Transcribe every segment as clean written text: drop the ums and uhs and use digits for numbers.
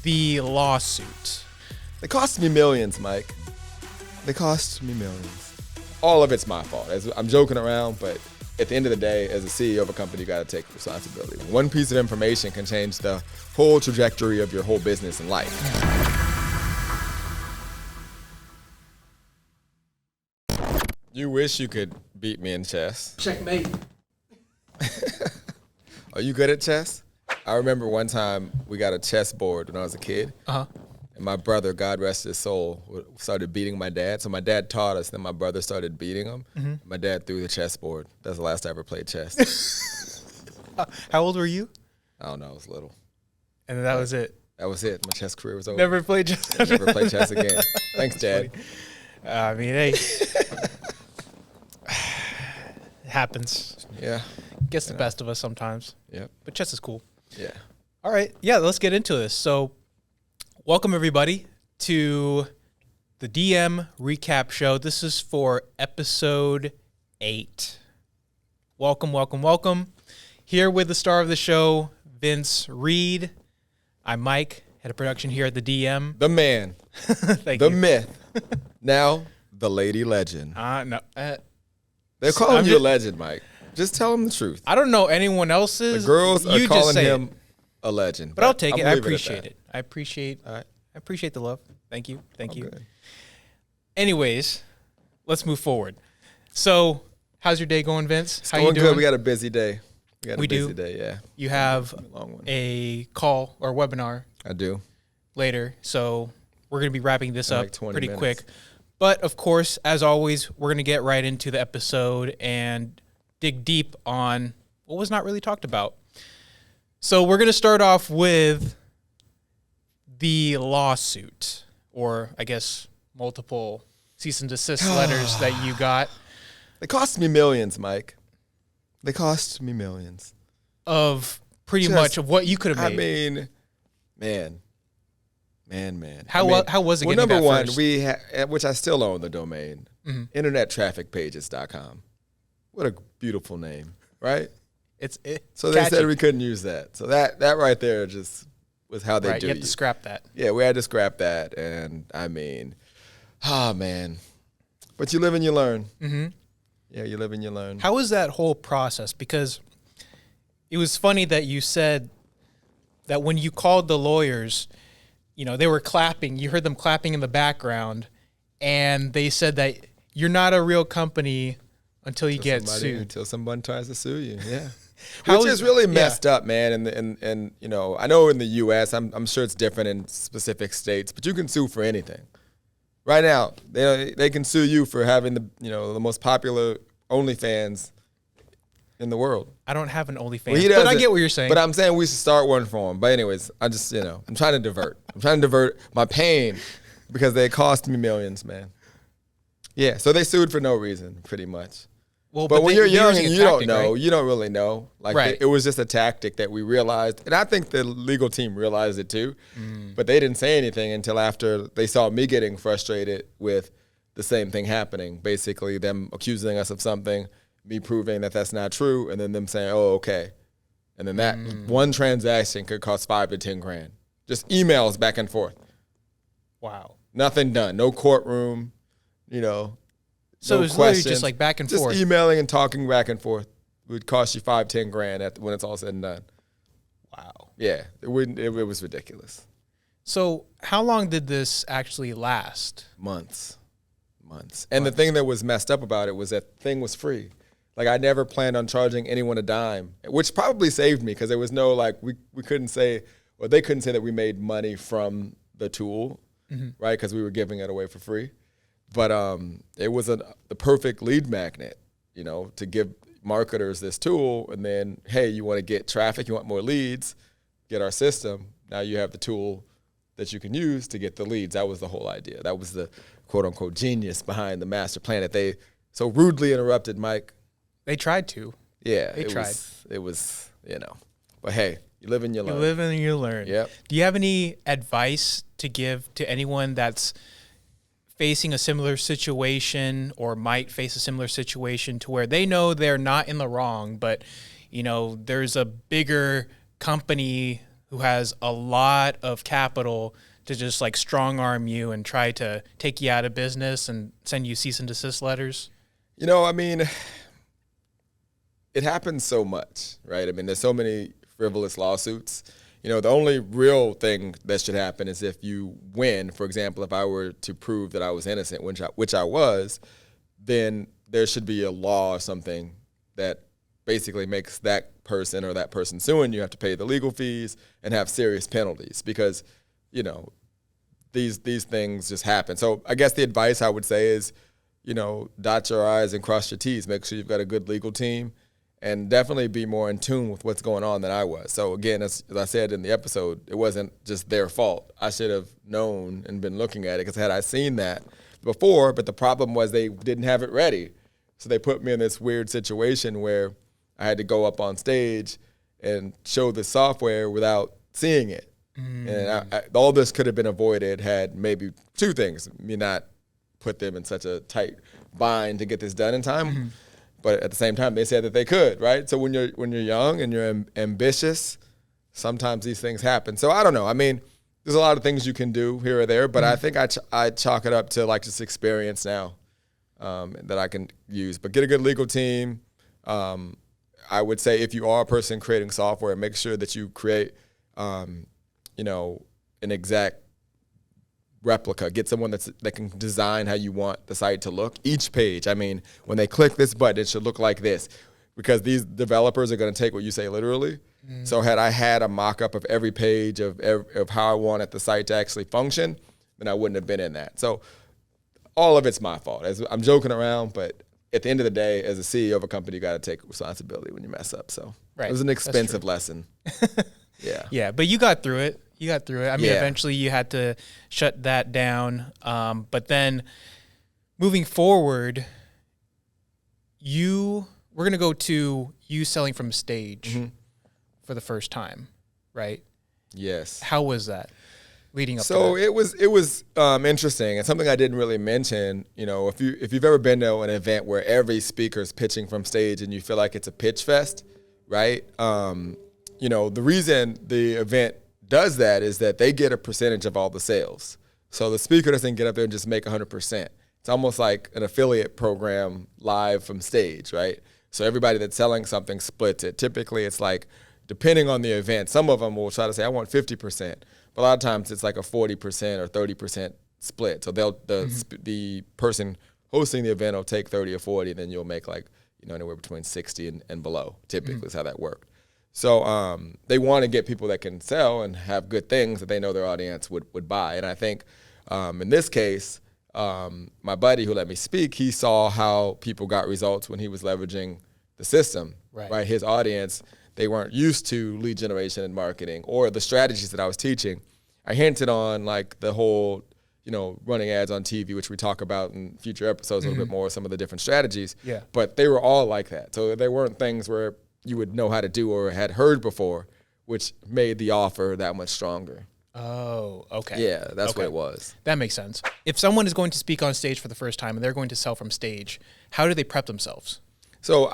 the lawsuit. They cost me millions, Mike. They cost me millions. All of it's my fault. I'm joking around, but at the end of the day, as a CEO of a company, you got to take responsibility. One piece of information can change the whole trajectory of your whole business and life. You wish you could beat me in chess. Checkmate. Are you good at chess? I remember one time we got a chess board when I was a kid. Uh-huh. And my brother, God rest his soul, started beating my dad. So my dad taught us, then my brother started beating him. Mm-hmm. My dad threw the chessboard. That's the last I ever played chess. How old were you? I don't know, I was little. And that was it? That was it. My chess career was over. Never played chess? Never played chess again. Thanks, Dad. I mean, hey. It happens. Yeah. Gets the best of us sometimes. Yep. But chess is cool. Yeah. All right. Yeah, let's get into this. So, welcome everybody to the DM recap show. This is for episode 8. Welcome, welcome, welcome. Here with the star of the show, Vince Reed. I'm Mike, head of production here at the DM. The man. Thank the you. myth. Now, the lady legend. No. They're calling you a legend, Mike. Just tell them the truth. I don't know anyone else's. The girls are calling him it. a legend. But I'll take it. I appreciate it. I appreciate All right. I appreciate the love. Thank you. Thank you. Good. Anyways, let's move forward. So, how's your day going, Vince? It's How going you doing? good. We got a busy day. We do? Busy day, yeah. You have Long one. a call or webinar I do. later, so we're going to be wrapping this up Like 20 pretty minutes. quick. But, of course, as always, we're going to get right into the episode and dig deep on what was not really talked about. So we're going to start off with the lawsuit, or I guess multiple cease and desist letters that you got. They cost me millions, Mike. They cost me millions. Of pretty Just- much of what you could have made. I mean, man. How was it well, getting number that one, first? which I still own the domain, Mm-hmm. internettrafficpages.com. What a beautiful name, right? Catchy. So they said we couldn't use that. So that right there just was how they right, do you have to scrap that. Yeah, we had to scrap that. And I mean, man. But you live and you learn. Mm-hmm. Yeah, you live and you learn. How was that whole process? Because it was funny that you said that when you called the lawyers, you know, they were clapping. You heard them clapping in the background, and they said that you're not a real company until you get sued. Until someone tries to sue you, yeah. How Which is- is really yeah. messed up, man. And you know, I know in the U.S., I'm sure it's different in specific states, but you can sue for anything. Right now, they can sue you for having the most popular OnlyFans in the world. I don't have an OnlyFans, Well, he but I doesn't, get what you're saying. But I'm saying we should start one for him. But anyways, I'm trying to divert. I'm trying to divert my pain because they cost me millions, man. Yeah, so they sued for no reason, pretty much. well, But when you're young using and a you don't tactic, know, right? you don't really know. Like Right. it was just a tactic that we realized, and I think the legal team realized it too. Mm. But they didn't say anything until after they saw me getting frustrated with the same thing happening. Basically, them accusing us of something, me proving that that's not true, and then them saying, "Oh, okay." And then that one transaction could cost $5 to $10,000. Just emails back and forth. Wow. Nothing done. No courtroom. You know. So no it was literally questions. just like back and Just forth. emailing and talking back and forth would cost you $5-10,000 when it's all said and done. Wow. Yeah, it was ridiculous. So how long did this actually last? Months. And the thing that was messed up about it was that thing was free. Like I never planned on charging anyone a dime, which probably saved me because there was no we couldn't say, or they couldn't say that we made money from the tool, right? Because we were giving it away for free. But it was the perfect lead magnet, you know, to give marketers this tool, and then, hey, you want to get traffic, you want more leads, get our system. Now you have the tool that you can use to get the leads. That was the whole idea. That was the quote unquote genius behind the master plan that they so rudely interrupted, Mike. They tried to. Yeah, They tried. It was, you know. But hey, you live and you learn. You live and you learn. Yep. Do you have any advice to give to anyone that's facing a similar situation or might face a similar situation to where they know they're not in the wrong, but, you know, there's a bigger company who has a lot of capital to just like strong arm you and try to take you out of business and send you cease and desist letters? You know, I mean, it happens so much, right? I mean, there's so many frivolous lawsuits. You know, the only real thing that should happen is if you win. For example, if I were to prove that I was innocent, which I was, then there should be a law or something that basically makes that person or that person suing you have to pay the legal fees and have serious penalties because, you know, these things just happen. So I guess the advice I would say is, you know, dot your I's and cross your T's. Make sure you've got a good legal team and definitely be more in tune with what's going on than I was. So again, as I said in the episode, it wasn't just their fault. I should have known and been looking at it because had I seen that before, but the problem was they didn't have it ready. So they put me in this weird situation where I had to go up on stage and show the software without seeing it. And all this could have been avoided had maybe two things. Me not put them in such a tight bind to get this done in time. But at the same time, they said that they could, right? So when you're young and you're ambitious, sometimes these things happen. So I don't know. I mean, there's a lot of things you can do here or there, but I think I chalk it up to like just experience now that I can use. But get a good legal team. I would say if you are a person creating software, make sure that you create, you know, an exact replica. Get someone that can design how you want the site to look. Each page, I mean, when they click this button, it should look like this because these developers are going to take what you say literally. So had I had a mock-up of every page of how I wanted the site to actually function, then I wouldn't have been in that. So all of it's my fault. I'm joking around, but at the end of the day, as a CEO of a company, you got to take responsibility when you mess up. So it was an expensive lesson. Yeah, but you got through it. I mean, eventually you had to shut that down. But then moving forward, we're going to go to you selling from stage for the first time, right? Yes. How was that leading up to So that? it was interesting and something I didn't really mention. You know, if you've ever been to an event where every speaker's pitching from stage and you feel like it's a pitch fest, right? You know, the reason the event does that is that they get a percentage of all the sales. So the speaker doesn't get up there and just make 100%. It's almost like an affiliate program live from stage, right? So everybody that's selling something splits it. Typically, it's like, depending on the event, some of them will try to say, I want 50%. But a lot of times it's like a 40% or 30% split. So the person hosting the event will take 30 or 40, then you'll make like, you know, anywhere between 60 and below. Typically is how that worked. So they want to get people that can sell and have good things that they know their audience would buy. And I think in this case, my buddy who let me speak, he saw how people got results when he was leveraging the system, right? His audience, they weren't used to lead generation and marketing or the strategies that I was teaching. I hinted on like the whole, you know, running ads on TV, which we talk about in future episodes a little bit more, some of the different strategies. Yeah. But they were all like that. So they weren't things where you would know how to do or had heard before, which made the offer that much stronger. Oh, okay. Yeah, that's what it was. That makes sense. If someone is going to speak on stage for the first time and they're going to sell from stage, how do they prep themselves? So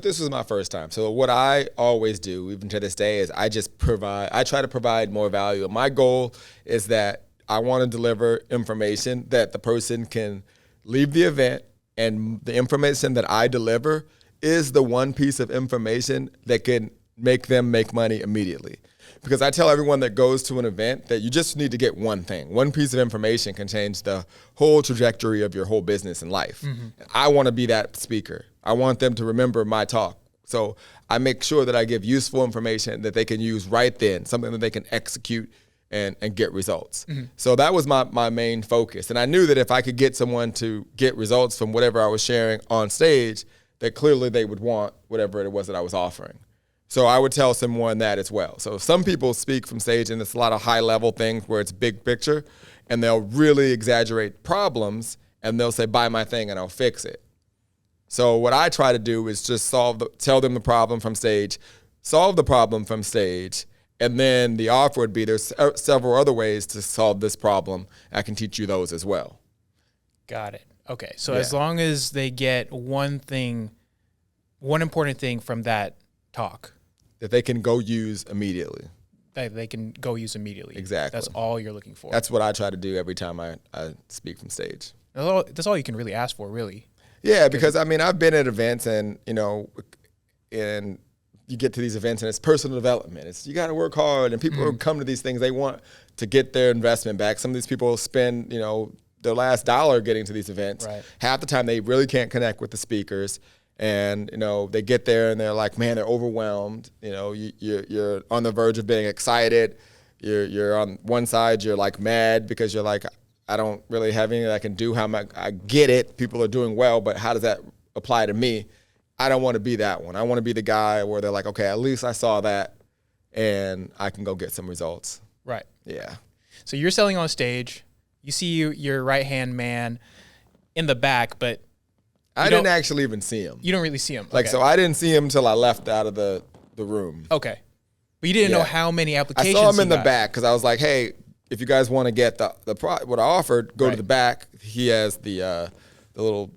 this was my first time. So what I always do, even to this day, is I try to provide more value. And my goal is that I want to deliver information that the person can leave the event, and the information that I deliver is the one piece of information that can make them make money immediately. Because I tell everyone that goes to an event that you just need to get one thing. One piece of information can change the whole trajectory of your whole business and life. I want to be that speaker. I want them to remember my talk. So I make sure that I give useful information that they can use right then, something that they can execute and get results. So that was my main focus. And I knew that if I could get someone to get results from whatever I was sharing on stage, that clearly they would want whatever it was that I was offering. So I would tell someone that as well. So some people speak from stage and it's a lot of high level things where it's big picture and they'll really exaggerate problems and they'll say, buy my thing and I'll fix it. So what I try to do is just tell them the problem from stage, solve the problem from stage, and then the offer would be there's several other ways to solve this problem. I can teach you those as well. Got it. Okay. So as long as they get one important thing from that talk that they can go use immediately. that they can go use immediately. Exactly. That's all you're looking for. That's what I try to do every time I speak from stage. That's all you can really ask for, really. Yeah, because I mean, I've been at events and, and you get to these events and it's personal development. You got to work hard, and people who come to these things, they want to get their investment back. Some of these people spend, their last dollar getting to these events. Right. Half the time they really can't connect with the speakers, and they get there and they're like, man, they're overwhelmed. You're on the verge of being excited. You're on one side, you're like mad because you're like, I don't really have anything I can do. I get it. People are doing well, but how does that apply to me? I don't want to be that one. I want to be the guy where they're like, okay, at least I saw that and I can go get some results. Right. Yeah. So you're selling on stage. You see your right-hand man in the back, but I didn't actually even see him. You don't really see him. So I didn't see him until I left out of the room. Okay. But you didn't know how many applications I saw him in the back because I was like, hey, if you guys want to get what I offered, go to the back. He has the little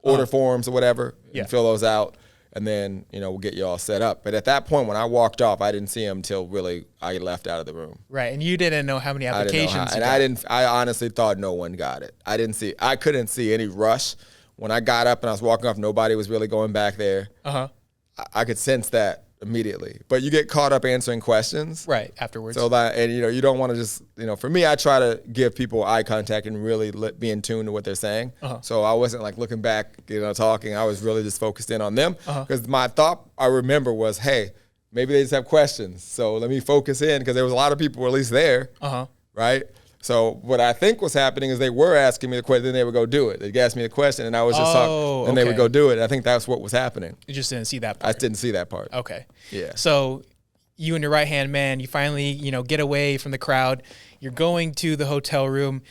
order forms or whatever, and fill those out, and then we'll get you all set up. But at that point, when I walked off, I didn't see him until really I left out of the room. Right, and you didn't know how many applications. I honestly thought no one got it. I couldn't see any rush. When I got up and I was walking off, nobody was really going back there. I could sense that immediately, but you get caught up answering questions right afterwards. So you don't want to just for me, I try to give people eye contact and really be in tune to what they're saying. So I wasn't looking back, talking. I was really just focused in on them because my thought I remember was, hey, maybe they just have questions. So let me focus in because there was a lot of people at least there, right? So what I think was happening is they were asking me the question, then they would go do it. They'd ask me the question, and I was just talking, and they would go do it. I think that's what was happening. You just didn't see that part. I didn't see that part. Okay. Yeah. So you and your right-hand man, you finally, get away from the crowd. You're going to the hotel room.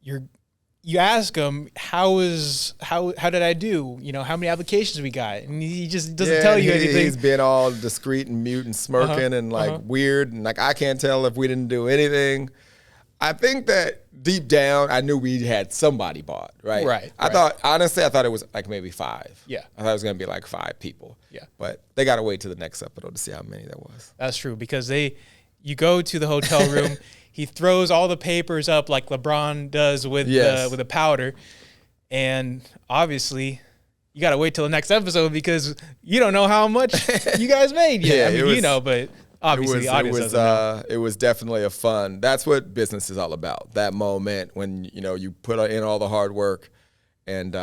You ask him, how did I do? How many applications we got? And he just doesn't tell you anything. He's been all discreet and mute and smirking and weird, and I can't tell if we didn't do anything. I think that deep down, I knew we had somebody bought, right? Right. I thought it was maybe 5. Yeah. I thought it was going to be 5 people. Yeah. But they got to wait till the next episode to see how many that was. That's true because you go to the hotel room, he throws all the papers up like LeBron does with the powder, and obviously you got to wait till the next episode because you don't know how much you guys made yet. But obviously the audience doesn't know. It was definitely a fun. That's what business is all about. That moment when you put in all the hard work, and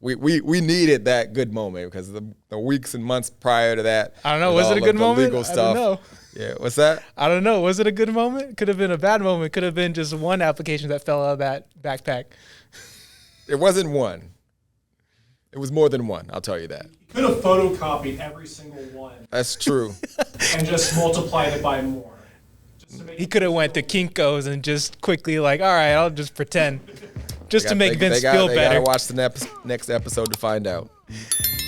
we needed that good moment because the weeks and months prior to that. I don't know. Was it a good moment? Legal stuff. I don't know. Yeah. What's that? I don't know. Was it a good moment? Could have been a bad moment. Could have been just one application that fell out of that backpack. It wasn't one. It was more than one, I'll tell you that. You could have photocopied every single one. That's true. And just multiplied it by more. He could have went to Kinko's and just quickly all right, I'll just pretend. Just to make Vince feel better. They gotta watch the next episode to find out.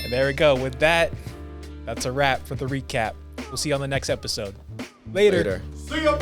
And there we go. With that, that's a wrap for the recap. We'll see you on the next episode. Later. See ya.